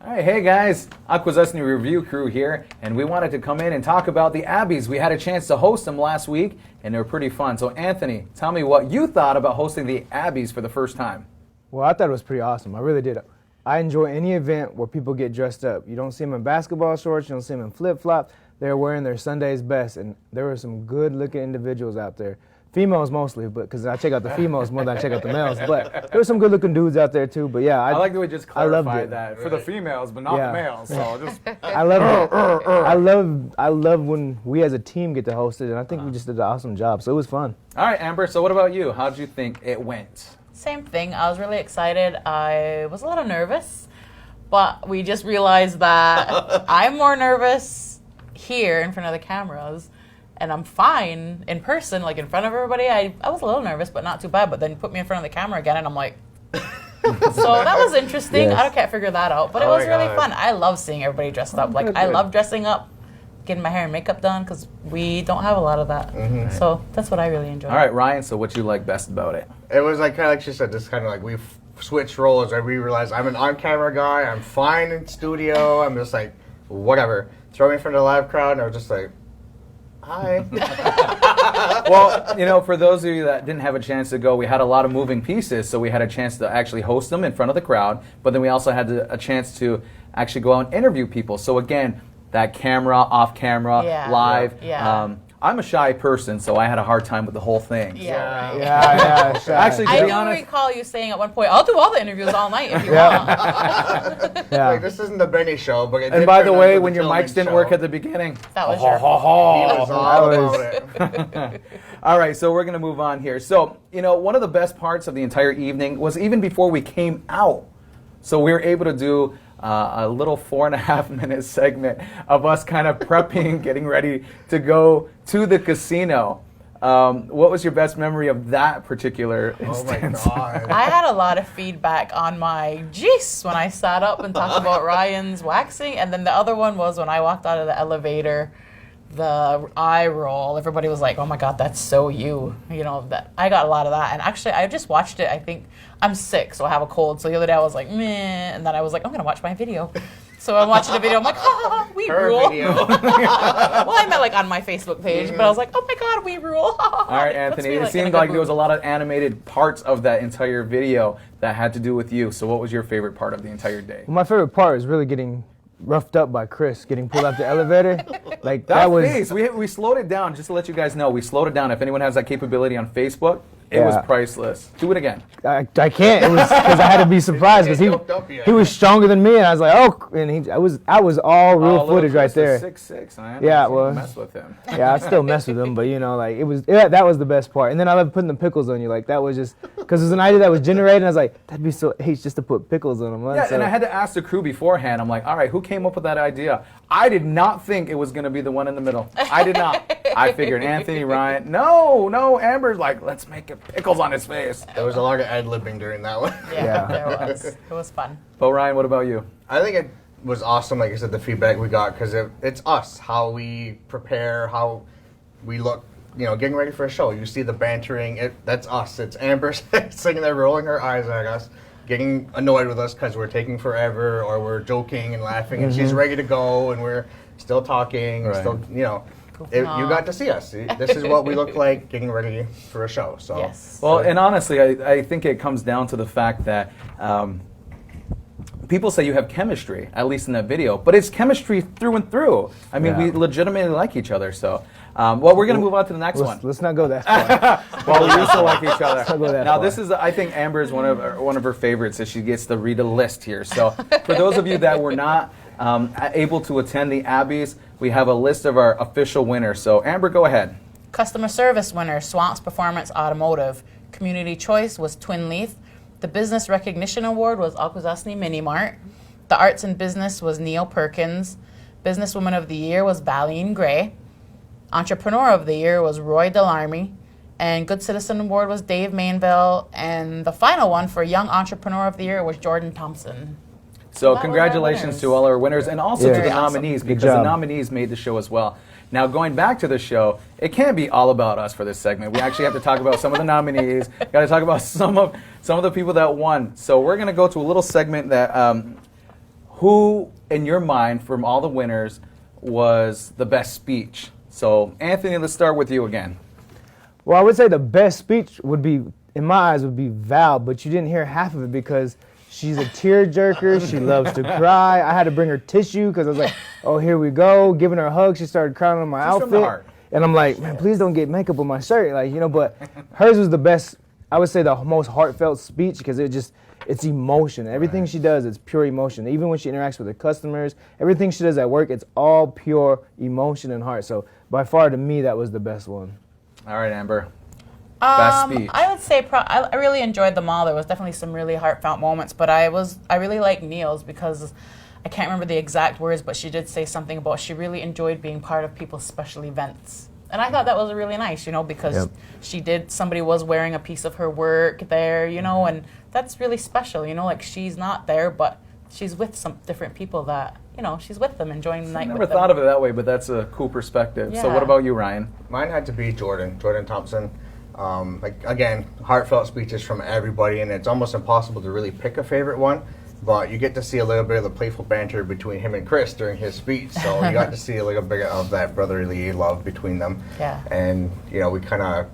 All right, hey guys, Akwesasne Review Crew here, and we wanted to come in and talk about the ABEAs. We had a chance to host them last week, and they were pretty fun. So Anthony, tell me what you thought about hosting the ABEAs for the first time. Well, I thought it was pretty awesome. I really did. I enjoy any event where people get dressed up. You don't see them in basketball shorts, you don't see them in flip-flops. They're wearing their Sunday's best, and there were some good-looking individuals out there. Females mostly, but because I check out the females more than I check out the males. But there were some good-looking dudes out there too. But yeah, I like that we just clarified that for the females, but not the males. So just I love it. I love when we as a team get to host it, and I think we just did an awesome job. So it was fun. All right, Amber. So what about you? How did you think it went? Same thing. I was really excited. I was a little nervous, but we just realized that I'm more nervous here in front of the cameras. And I'm fine in person, like in front of everybody. I was a little nervous, but not too bad. But then you put me in front of the camera again, and I'm like, so that was interesting. Yes. I can't figure that out, but it was really fun. I love seeing everybody dressed up. Like I love dressing up, getting my hair and makeup done because we don't have a lot of that. So that's what I really enjoy. All right, Ryan. So what you like best about it? It was like kind of like she said, just kind of like we switched roles. Right? We realized I'm an on-camera guy. I'm fine in studio. I'm just like whatever. Throw me in front of the live crowd, and I was just like. Hi. Well, you know, for those of you that didn't have a chance to go, we had a lot of moving pieces, so we had a chance to actually host them in front of the crowd, but then we also had a chance to actually go out and interview people. So again, that camera, off camera, live. Yeah. I'm a shy person, so I had a hard time with the whole thing. Yeah, right. Yeah. Actually, to I be do honest, recall you saying at one point, "I'll do all the interviews all night if you want." Yeah. Like, this isn't the Benny show, but it and did by turn the into way, the when your Tillman mics didn't show. work at the beginning, That was your He was all about it. All right, so we're going to move on here. So, you know, one of the best parts of the entire evening was even before we came out. So we were able to do a little 4.5-minute segment of us kind of prepping, getting ready to go to the casino. What was your best memory of that particular instance? Oh my God. I had a lot of feedback on my jeez when I sat up and talked about Ryan's waxing, and then the other one was when I walked out of the elevator, the eye roll. Everybody was like, "Oh my God, that's so you." You know, that I got a lot of that, and actually, I just watched it. I think I'm sick, so I have a cold. So the other day I was like, meh, and then I was like, I'm gonna watch my video. So I'm watching the video. I'm like, we Her rule. video. Well, I meant like on my Facebook page, but I was like, oh my God, we rule. All right, Anthony, it seemed like there was a lot of animated parts of that entire video that had to do with you. So what was your favorite part of the entire day? Well, my favorite part is really getting roughed up by Chris, getting pulled out the elevator. Like that was. Face, we slowed it down, just to let you guys know. We slowed it down. If anyone has that capability on Facebook, it was priceless. Do it again. I can't. It was because I had to be surprised because he was stronger than me, and I was like, oh, and I was all real footage right there. 6'6". Yeah, well, mess with him. Yeah, I still mess with him, but you know, like that was the best part. And then I love putting the pickles on you. Like that was just because it was an idea that was generated. And I was like, that'd be so H just to put pickles on them. Yeah, and I had to ask the crew beforehand. I'm like, all right, who came up with that idea? I did not think it was going to be the one in the middle. I did not. I figured Anthony, Ryan. No, Amber's like, let's make it pickles on his face. There was a lot of ad-libbing during that one. Yeah, there was. It was fun. But Ryan, what about you? I think it was awesome, like I said, the feedback we got, because it's us, how we prepare, how we look, you know, getting ready for a show. You see the bantering, that's us. It's Amber sitting there rolling her eyes at us, getting annoyed with us because we're taking forever or we're joking and laughing, and she's ready to go and we're still talking, and still, you know. You got to see us. This is what we look like getting ready for a show. So, yes. Well, and honestly, I think it comes down to the fact that people say you have chemistry, at least in that video, but it's chemistry through and through. I mean, we legitimately like each other. So, well, we're going to move on to the next one. Let's not go that far. Well, we used to like each other. Now, far. this is, I think, Amber is one of her favorites, so she gets to read a list here. So, for those of you that were not able to attend the ABEAs, we have a list of our official winners. So, Amber, go ahead. Customer service winner, Swamps Performance Automotive. Community choice was Twin Leaf. The Business Recognition Award was Akwesasne Mini Mart. The Arts and Business was Neil Perkins. Businesswoman of the Year was Valine Gray. Entrepreneur of the Year was Roy Delarmy. And Good Citizen Award was Dave Mainville. And the final one for Young Entrepreneur of the Year was Jordan Thompson. So congratulations to all our winners and also to the nominees, because the nominees made the show as well. Now, going back to the show, it can't be all about us for this segment. We actually have to talk about some of the nominees. Got to talk about some of the people that won. So we're going to go to a little segment that who, in your mind, from all the winners, was the best speech? So, Anthony, let's start with you again. Well, I would say the best speech would be, in my eyes, would be Val, but you didn't hear half of it because she's a tearjerker. She loves to cry. I had to bring her tissue because I was like, oh, here we go. Giving her a hug, she started crying on my She's outfit. from the heart. And I'm like, man, please don't get makeup on my shirt. Like, but hers was the best, I would say the most heartfelt speech because it's emotion. Everything she does, it's pure emotion. Even when she interacts with her customers, everything she does at work, it's all pure emotion and heart. So by far, to me, that was the best one. All right, Amber. Best speech. I would say I really enjoyed them all. There was definitely some really heartfelt moments, but I really like Neil's because I can't remember the exact words, but she did say something about she really enjoyed being part of people's special events. And I thought that was really nice, because somebody was wearing a piece of her work there, and that's really special, like she's not there, but she's with some different people that, she's with them, enjoying the night with them. I never thought of it that way, but that's a cool perspective. Yeah. So what about you, Ryan? Mine had to be Jordan Thompson. Again, heartfelt speeches from everybody, and it's almost impossible to really pick a favorite one. But you get to see a little bit of the playful banter between him and Chris during his speech. So you got to see a little bit of that brotherly love between them. Yeah. And, we kind of,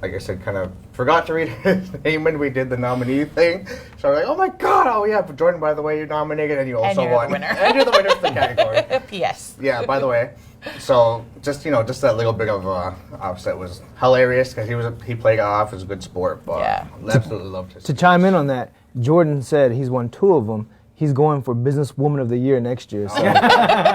like I said, kind of forgot to read his name when we did the nominee thing. So we're like, oh my God, oh yeah, but Jordan, by the way, you're nominated and you also you're won. the winner. And you're the winner for the category. P.S. Yeah, by the way. So just that little bit of offset was hilarious because he played off as a good sport, but absolutely loved his To chime in on that, Jordan said he's won 2 of them. He's going for Businesswoman of the Year next year. So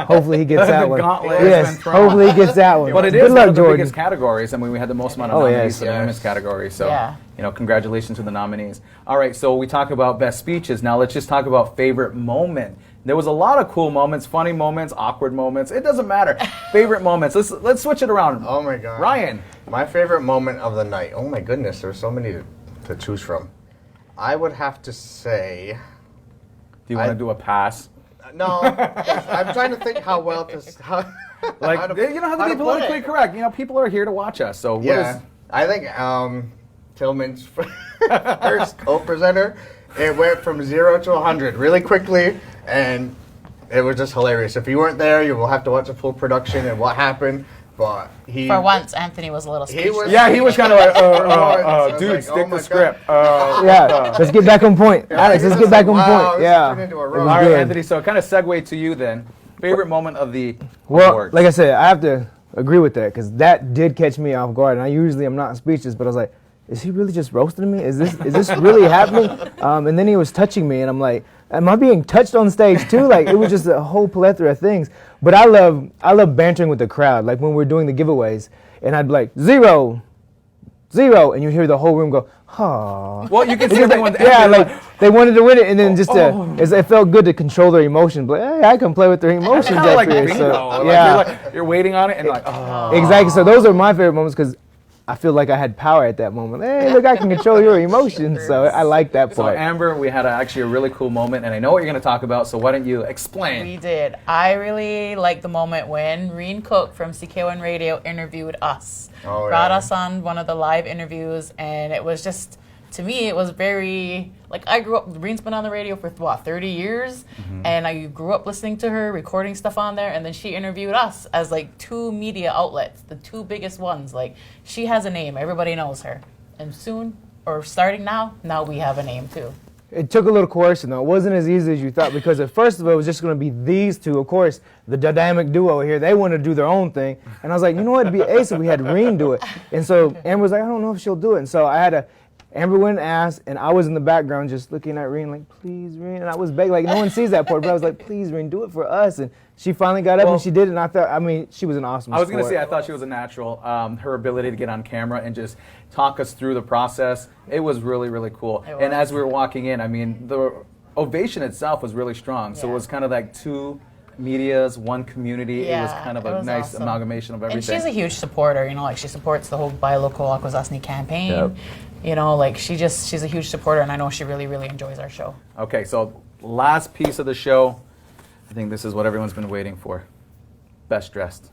hopefully he gets that one. Gauntlet Yes, has been thrown. hopefully he gets that one. But it Good is luck, one of the Jordan. biggest categories. I mean, we had the most amount of Oh, nominees yes. for the Yes. women's category. So, Yeah. congratulations to the nominees. All right, so we talk about best speeches. Now let's just talk about favorite moment. There was a lot of cool moments, funny moments, awkward moments. It doesn't matter. Favorite moments. Let's switch it around. Oh my God. Ryan. My favorite moment of the night. Oh my goodness, there's so many to choose from. I would have to say... Do you want to do a pass? No, I'm trying to think how well to... You don't have to be politically correct. People are here to watch us. So I think Tillman's first co-presenter, it went from 0 to 100 really quickly, and it was just hilarious. If you weren't there, you will have to watch a full production and what happened. But For once, Anthony was a little speechless. he was kind of like, I was dude, like, stick oh the my script. Let's get back on point. Alex, let's get back on point. Yeah. Turned into a It row. was All right, good. Anthony, so kind of segue to you then. Favorite moment of the Well, awards? like I said, I have to agree with that because that did catch me off guard. And I usually am not speechless, but I was like, is he really just roasting me? Is this really happening? And then he was touching me, and I'm like, am I being touched on stage too? Like it was just a whole plethora of things. But I love bantering with the crowd. Like when we're doing the giveaways, and I'd be like 0, 0, and you hear the whole room go, "Huh." Well, you can see everyone. They wanted to win it, and then it felt good to control their emotions. But hey, I can play with their emotions Kind of like after bingo. so, Like you're waiting on it, and you're like, oh. Exactly. So those are my favorite moments because I feel like I had power at that moment. Hey, look, I can control your emotions. So I like that So part. Amber, we had actually a really cool moment, and I know what you're going to talk about. So why don't you explain? We did. I really liked the moment when Reen Cook from CK1 Radio interviewed us. Oh, Brought yeah. us on one of the live interviews, and it was just, to me, it was very, I grew up, Reen's been on the radio for, 30 years, and I grew up listening to her, recording stuff on there, and then she interviewed us as, 2 media outlets, the 2 biggest ones. She has a name. Everybody knows her. And soon, or starting now we have a name, too. It took a little coercion, though. It wasn't as easy as you thought because at first of all, it was just going to be these 2. Of course, the dynamic duo here, they wanted to do their own thing. And I was like, you know what, it'd be ace if we had Reen do it. And so Amber was like, I don't know if she'll do it. And so Amber went and asked, and I was in the background just looking at Reen like, please, Reen. And I was begging, no one sees that part, but I was like, please, Reen, do it for us. And she finally got up and she did it, and I thought, she was an awesome I was going to sport. say, I thought she was a natural. Her ability to get on camera and just talk us through the process, it was really, really cool. It And was. as we were walking in, the ovation itself was really strong. So it Yeah. was kind of like 2 medias, 1 community. It was Yeah, kind of it a was nice awesome. amalgamation of And everything. she's a huge supporter, she supports the whole Buy Local Akwesasne campaign. Yep. She's a huge supporter, and I know she really, really enjoys our show. Okay, so last piece of the show. I think this is what everyone's been waiting for. Best dressed.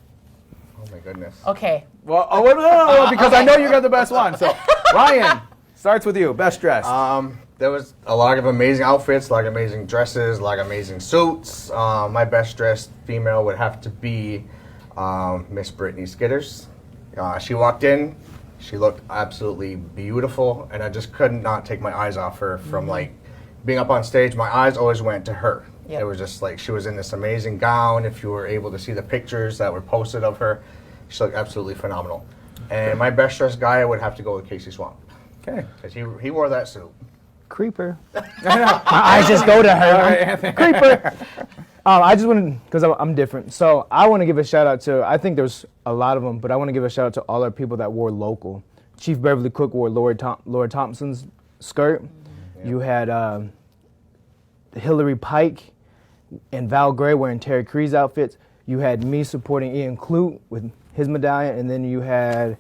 Oh my goodness. Okay. Well, no, because I know you got the best one. So, Ryan, starts with you. Best dressed. there was a lot of amazing outfits, a lot of amazing dresses, a lot of amazing suits. My best dressed female would have to be Miss Brittany Skitters. She walked in, she looked absolutely beautiful, and I just could not take my eyes off her from like being up on stage. My eyes always went to her. Yep. It was just like she was in this amazing gown. If you were able to see the pictures that were posted of her, she looked absolutely phenomenal. And my best dressed guy, I would have to go with Casey Swamp. Okay. Because he wore that suit. Creeper. My eyes just go to her. Creeper. I just want to, because I'm different. So I want to give a shout out to, I think there's a lot of them, but I want to give a shout out to all our people that wore local. Chief Beverly Cook wore Laura Thompson's skirt. Mm-hmm. You had Hillary Pike and Val Gray wearing Terry Crews outfits. You had me supporting Ian Clute with his medallion, and then you had,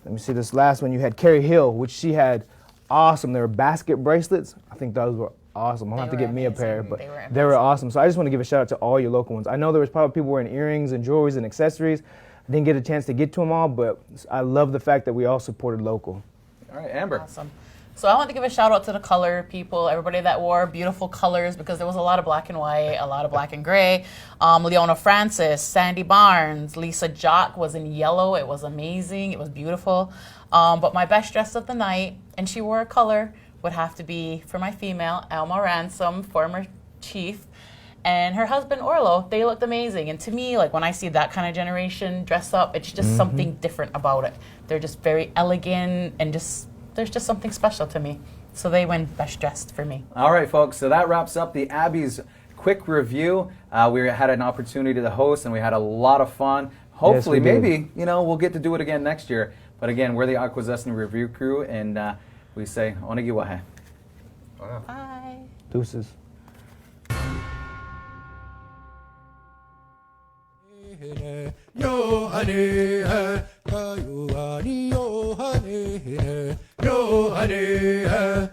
let me see this last one, you had Carrie Hill, which she had awesome. They were basket bracelets. I think those were awesome. I'll have to get me a pair, but they were awesome. So I just want to give a shout out to all your local ones. I know there was probably people wearing earrings and jewelries and accessories. I didn't get a chance to get to them all, but I love the fact that we all supported local. All right, Amber. Awesome. So I want to give a shout out to the color people, everybody that wore beautiful colors, because there was a lot of black and white, a lot of black and gray. Leona Francis, Sandy Barnes, Lisa Jock was in yellow. It was amazing. It was beautiful. But my best dress of the night, and she wore a color, would have to be for my female, Alma Ransom, former chief, and her husband Orlo. They looked amazing. And to me, like when I see that kind of generation dress up, it's just something different about it. They're just very elegant and just, there's just something special to me. So they win best dressed for me. All right, folks. So that wraps up the Abby's quick review. We had an opportunity to host, and we had a lot of fun. Hopefully, yes, maybe, we'll get to do it again next year. But again, we're the Akwesasne Review Crew, and we say, Onegiwahe. Bye. Deuces. Yo honey, yo honey, yo honey, yo honey.